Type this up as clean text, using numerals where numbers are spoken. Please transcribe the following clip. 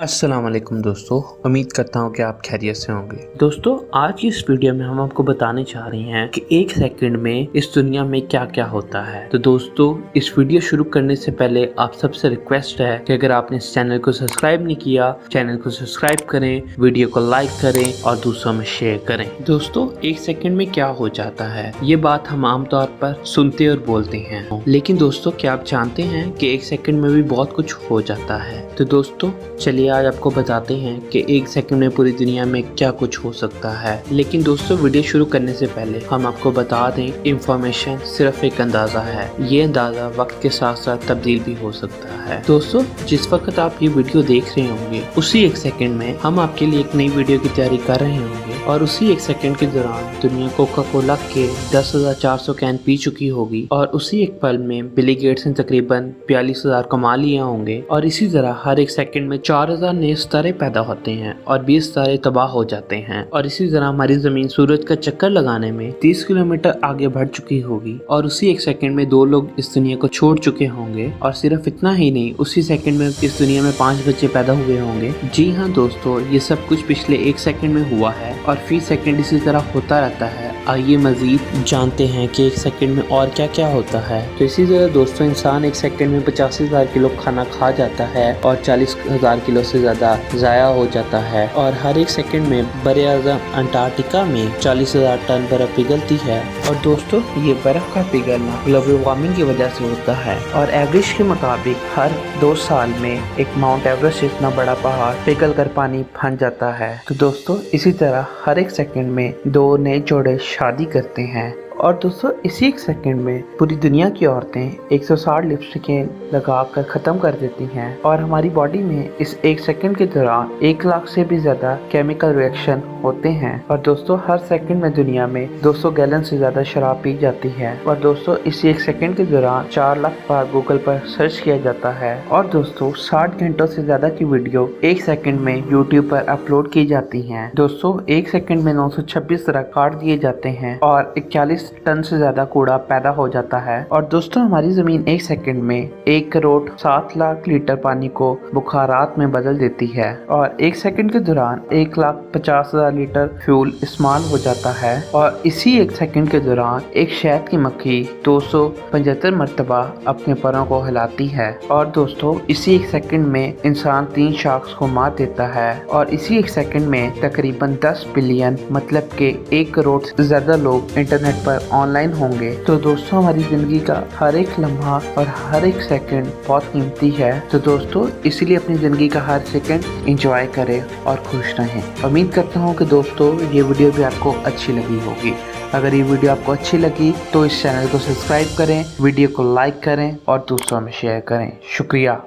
अस्सलाम वालेकुम दोस्तों, उम्मीद करता हूँ कि आप खैरियत से होंगे। दोस्तों, आज की इस वीडियो में हम आपको बताने चाह रहे हैं कि एक सेकंड में इस दुनिया में क्या क्या होता है। तो दोस्तों, इस वीडियो शुरू करने से पहले आप सबसे रिक्वेस्ट है कि अगर आपने इस चैनल को सब्सक्राइब नहीं किया, चैनल को सब्सक्राइब करें, वीडियो को लाइक करें और दूसरों में शेयर करें। दोस्तों, एक सेकंड में क्या हो जाता है, ये बात हम आमतौर पर सुनते और बोलते हैं, लेकिन दोस्तों क्या आप जानते हैं कि एक सेकंड में भी बहुत कुछ हो जाता है। तो दोस्तों चलिए आज आपको बताते हैं कि एक सेकंड में पूरी दुनिया में क्या कुछ हो सकता है। लेकिन दोस्तों, वीडियो शुरू करने से पहले हम आपको बता दें, इंफॉर्मेशन सिर्फ एक अंदाजा है। ये अंदाजा वक्त के साथ साथ तब्दील भी हो सकता है। दोस्तों, जिस वक्त आप ये वीडियो देख रहे होंगे उसी एक सेकंड में हम आपके लिए एक नई वीडियो की तैयारी कर रहे होंगे और उसी एक सेकंड के दौरान दुनिया कोका कोला के 10,400 कैन पी चुकी होगी और उसी एक पल में बिली गेट्स ने तकरीबन 42,000 कमा लिए होंगे और इसी तरह हर एक सेकंड में 4,000 नए सितारे पैदा होते हैं और 20 सितारे तबाह हो जाते हैं और इसी तरह हमारी जमीन सूरज का चक्कर लगाने में 30 किलोमीटर आगे बढ़ चुकी होगी और उसी एक सेकंड में 2 लोग इस दुनिया को छोड़ चुके होंगे और सिर्फ इतना ही नहीं, उसी सेकंड में इस दुनिया में 5 बच्चे पैदा हुए होंगे। जी हाँ दोस्तों, ये सब कुछ पिछले एक सेकंड में हुआ है और फी सेकंड इसी तरह होता रहता है। आइए मजीद जानते हैं कि एक सेकंड में और क्या क्या होता है। तो इसी तरह दोस्तों, इंसान एक सेकंड में 85,000 किलो खाना खा जाता है और 40,000 किलो से ज्यादा जाया हो जाता है और हर एक सेकंड में बरे आज़म अंटार्कटिका में 40,000 टन बर्फ पिघलती है। और दोस्तों, ये बर्फ का पिघलना ग्लोबल वार्मिंग की वजह से होता है और एवरेज के मुताबिक हर 2 साल में एक माउंट एवरेस्ट इतना बड़ा पहाड़ पिघल कर पानी बन जाता है। तो दोस्तों, इसी तरह हर एक सेकंड में 2 नए जोड़े शादी करते हैं और दोस्तों, इसी एक सेकंड में पूरी दुनिया की औरतें 160 लिपस्टिकें लगाकर ख़त्म कर देती हैं और हमारी बॉडी में इस एक सेकंड के दौरान 1 लाख से भी ज़्यादा केमिकल रिएक्शन होते हैं। और दोस्तों, हर सेकंड में दुनिया में 200 गैलन से ज़्यादा शराब पी जाती है। और दोस्तों, इसी एक सेकंड के दौरान 4 लाख बार गूगल पर सर्च किया जाता है। और दोस्तों, 60 घंटों से ज़्यादा की वीडियो एक सेकंड में यूट्यूब पर अपलोड की जाती हैं। दोस्तों, एक सेकंड में 926 तरह काट दिए जाते हैं और 41 टन से ज्यादा कूड़ा पैदा हो जाता है। और दोस्तों, हमारी जमीन एक सेकंड में 1 करोड़ 7 लाख लीटर पानी को बुखारात में बदल देती है और एक सेकंड के दौरान 1,50,000 लीटर फ्यूल इस्तेमाल हो जाता है। और इसी एक सेकंड के दौरान एक शहद की मक्खी 275 मरतबा अपने परों को हिलाती है। और दोस्तों, इसी एक सेकंड में इंसान 3 शख्स को मार देता है और इसी एक सेकंड में तकरीबन 10 बिलियन मतलब के 1 करोड़ से ज्यादा लोग इंटरनेट पर ऑनलाइन होंगे। तो दोस्तों, हमारी जिंदगी का हर एक लम्हा और हर एक सेकंड बहुत कीमती है। तो दोस्तों, इसीलिए अपनी जिंदगी का हर सेकंड एंजॉय करें और खुश रहें। उम्मीद करता हूँ कि दोस्तों ये वीडियो भी आपको अच्छी लगी होगी। अगर ये वीडियो आपको अच्छी लगी तो इस चैनल को सब्सक्राइब करें, वीडियो को लाइक करें और दूसरों में शेयर करें। शुक्रिया।